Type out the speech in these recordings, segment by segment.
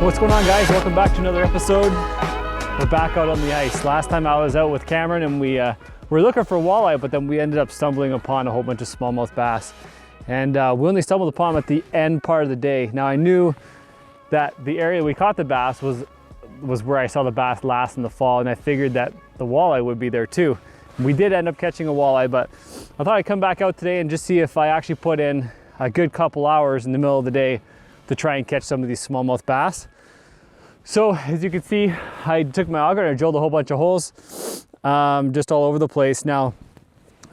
What's going on, guys? Welcome back to another episode. We're back out on the ice. Last time I was out with Cameron and we were looking for walleye, but then we ended up stumbling upon a whole bunch of smallmouth bass. And we only stumbled upon them at the end part of the day. Now I knew that the area we caught the bass was where I saw the bass last in the fall, and I figured that the walleye would be there too. We did end up catching a walleye, but I thought I'd come back out today and just see if I actually put in a good couple hours in the middle of the day to try and catch some of these smallmouth bass. So as you can see, I took my auger and I drilled a whole bunch of holes just all over the place. Now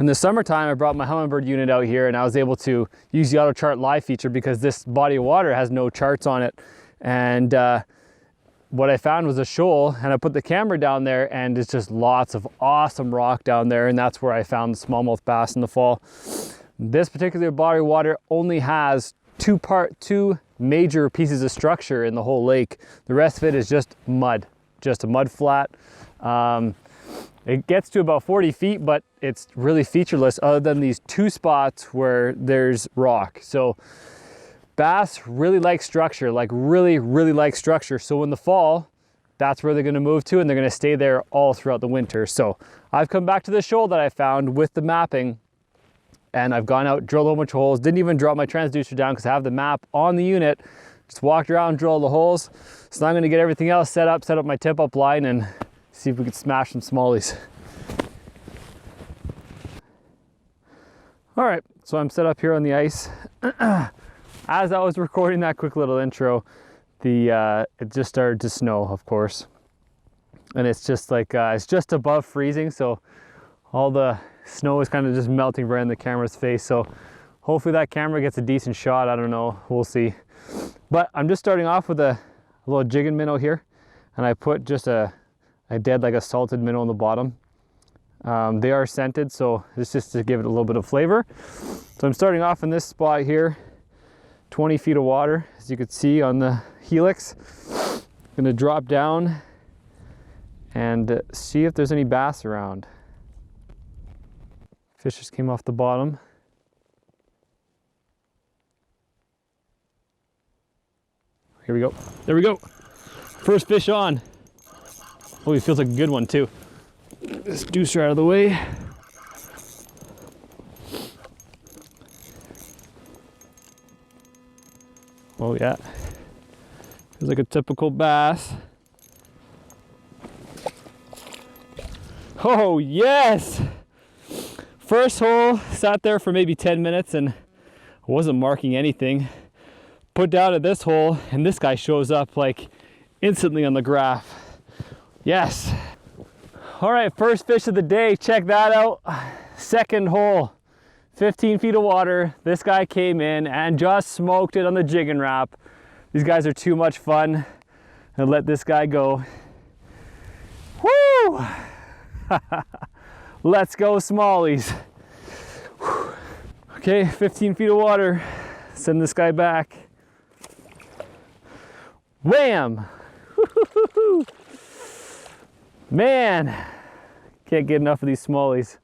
in the summertime, I brought my Humminbird unit out here and I was able to use the auto chart live feature because this body of water has no charts on it. And what I found was a shoal, and I put the camera down there and it's just lots of awesome rock down there, and that's where I found the smallmouth bass in the fall. This particular body of water only has two major pieces of structure in the whole lake. The rest of it is just mud, just a mud flat. It gets to about 40 feet, but it's really featureless other than these two spots where there's rock. So bass really like structure, like really like structure. So in the fall, that's where they're gonna move to, and they're gonna stay there all throughout the winter. So I've come back to the shoal that I found with the mapping, and I've gone out, drilled a whole bunch of holes, didn't even drop my transducer down because I have the map on the unit. Just walked around, drilled the holes. So now I'm gonna get everything else set up my tip up line and see if we can smash some smallies. All right, so I'm set up here on the ice. As I was recording that quick little intro, it just started to snow, of course. And it's just like, it's just above freezing, so all the snow is kind of just melting right in the camera's face. So hopefully that camera gets a decent shot. I don't know, we'll see. But I'm just starting off with a little jigging minnow here, and I put just I did like a salted minnow on the bottom. They are scented, so it's just to give it a little bit of flavor. So I'm starting off in this spot here, 20 feet of water, as you can see on the helix. I'm gonna drop down and see if there's any bass around. Fish just came off the bottom. Here we go. There we go. First fish on. Oh, he feels like a good one too. Get this deucer out of the way. Oh yeah. Feels like a typical bass. Oh yes! First hole, sat there for maybe 10 minutes and I wasn't marking anything. Put down at this hole and this guy shows up like instantly on the graph. Yes. All right, first fish of the day, check that out. Second hole, 15 feet of water. This guy came in and just smoked it on the Jig and Wrap. These guys are too much fun. And let this guy go. Woo! Let's go smallies. Whew. Okay, 15 feet of water. Send this guy back. Wham! Man, can't get enough of these smallies.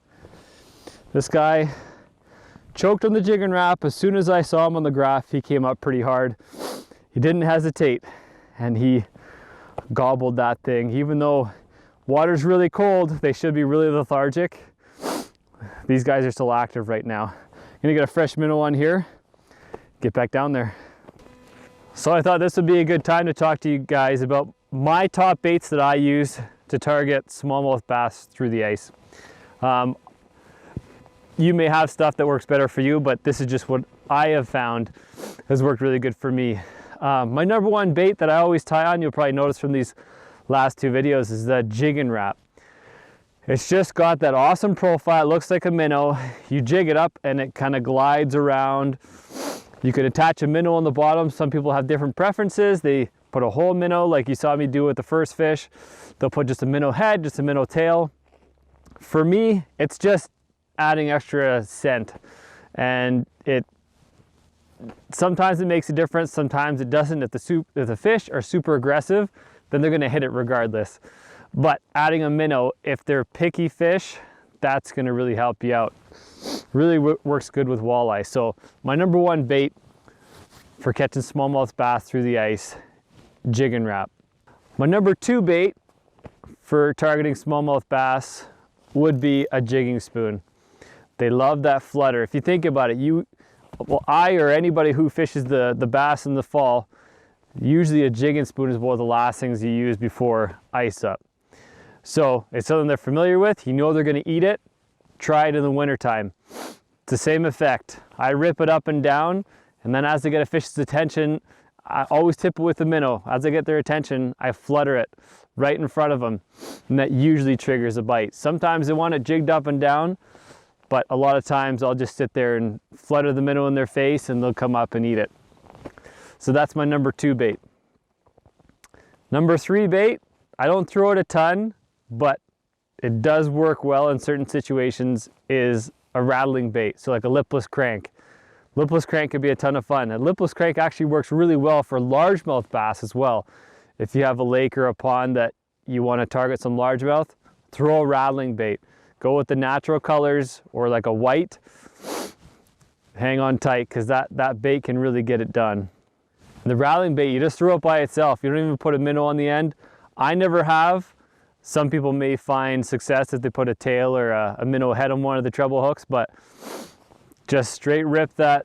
This guy choked on the Jig and Wrap. As soon as I saw him on the graph, he came up pretty hard. He didn't hesitate and he gobbled that thing. Even though water's really cold, they should be really lethargic. These guys are still active right now. I'm gonna get a fresh minnow on here, get back down there. So I thought this would be a good time to talk to you guys about my top baits that I use to target smallmouth bass through the ice. You may have stuff that works better for you, but this is just what I have found has worked really good for me. My number one bait that I always tie on, you'll probably notice from these last two videos, is the Jig and Wrap. It's just got that awesome profile. It looks like a minnow. You jig it up and it kind of glides around. You could attach a minnow on the bottom. Some people have different preferences. They put a whole minnow like you saw me do with the first fish. They'll put just a minnow head, just a minnow tail. For me, it's just adding extra scent, and sometimes it makes a difference, sometimes it doesn't. If the fish are super aggressive, then they're gonna hit it regardless. But adding a minnow, if they're picky fish, that's gonna really help you out. Really works good with walleye. So my number one bait for catching smallmouth bass through the ice Jig and Wrap. My number 2 bait for targeting smallmouth bass would be a jigging spoon. They love that flutter. If you think about it, I or anybody who fishes the bass in the fall, usually a jigging spoon is one of the last things you use before ice up. So it's something they're familiar with. You know they're going to eat it. Try it in the wintertime. It's the same effect. I rip it up and down, and then as they get a fish's attention, I always tip it with the minnow. As I get their attention, I flutter it right in front of them, and that usually triggers a bite. Sometimes they want it jigged up and down, but a lot of times I'll just sit there and flutter the minnow in their face and they'll come up and eat it. So that's my number 2 bait. Number 3 bait, I don't throw it a ton, but it does work well in certain situations, is a rattling bait. So like a lipless crank. Lipless crank could be a ton of fun. A lipless crank actually works really well for largemouth bass as well. If you have a lake or a pond that you want to target some largemouth, throw a rattling bait. Go with the natural colors or like a white. Hang on tight, because that bait can really get it done. The rattling bait, you just throw it by itself. You don't even put a minnow on the end. I never have. Some people may find success if they put a tail or a minnow head on one of the treble hooks, but just straight rip that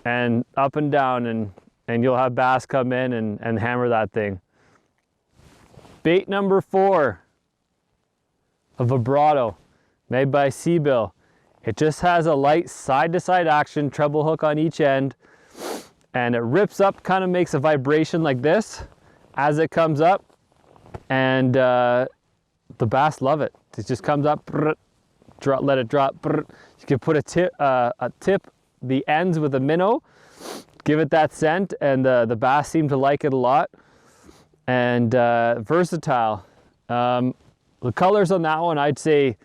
and up and down, and you'll have bass come in and hammer that thing. Bait number 4, a vibrato made by Seabill. It just has a light side-to-side action, treble hook on each end, and it rips up, kind of makes a vibration like this as it comes up, and the bass love it. It just comes up, let it drop. You can put a tip the ends with a minnow, give it that scent, and the bass seem to like it a lot. And versatile. The colors on that one, I'd say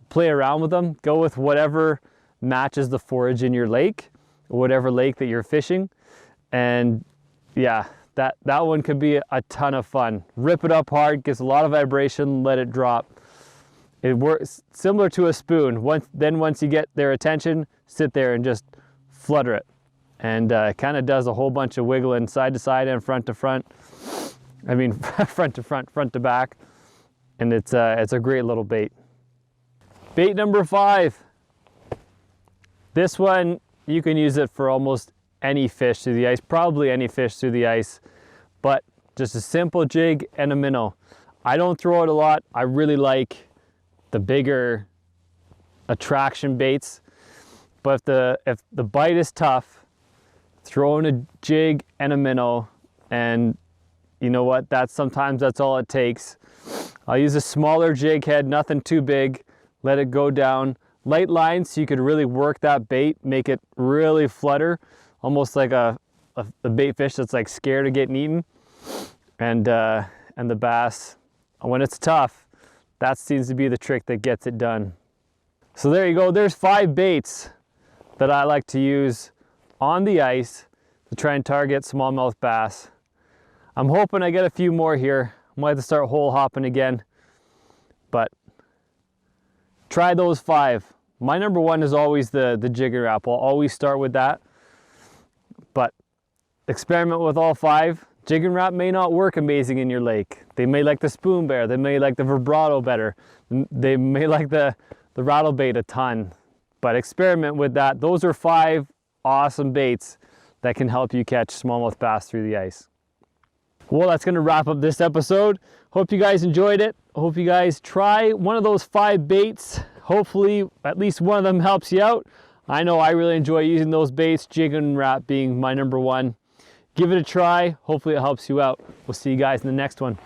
play around with them. Go with whatever matches the forage in your lake, or whatever lake that you're fishing. And yeah, that one could be a ton of fun. Rip it up hard, gets a lot of vibration, let it drop. It works similar to a spoon. Once you get their attention, sit there and just flutter it. And it kind of does a whole bunch of wiggling side to side and front to front. I mean, front to front, front to back. And it's a great little bait. Bait number 5. This one, you can use it for almost any fish through the ice, probably any fish through the ice, but just a simple jig and a minnow. I don't throw it a lot. I really like the bigger attraction baits, but if the bite is tough, throw in a jig and a minnow, and you know what, sometimes that's all it takes. I'll use a smaller jig head, nothing too big, let it go down. Light lines so you could really work that bait, make it really flutter, almost like a bait fish that's like scared of getting eaten. And the bass, when it's tough, that seems to be the trick that gets it done. So there you go, there's 5 baits that I like to use on the ice to try and target smallmouth bass. I'm hoping I get a few more here. I might have to start hole hopping again, but try those 5. My number 1 is always the jig and wrap. I'll always start with that, but experiment with all 5. Jig and wrap may not work amazing in your lake. They may like the spoon bear, they may like the vibrato better, they may like the rattle bait a ton, but experiment with that. Those are 5 awesome baits that can help you catch smallmouth bass through the ice. Well, that's going to wrap up this episode. Hope you guys enjoyed it. Hope you guys try one of those 5 baits. Hopefully at least one of them helps you out. I know I really enjoy using those baits, jig and wrap being my number 1. Give it a try. Hopefully it helps you out. We'll see you guys in the next one.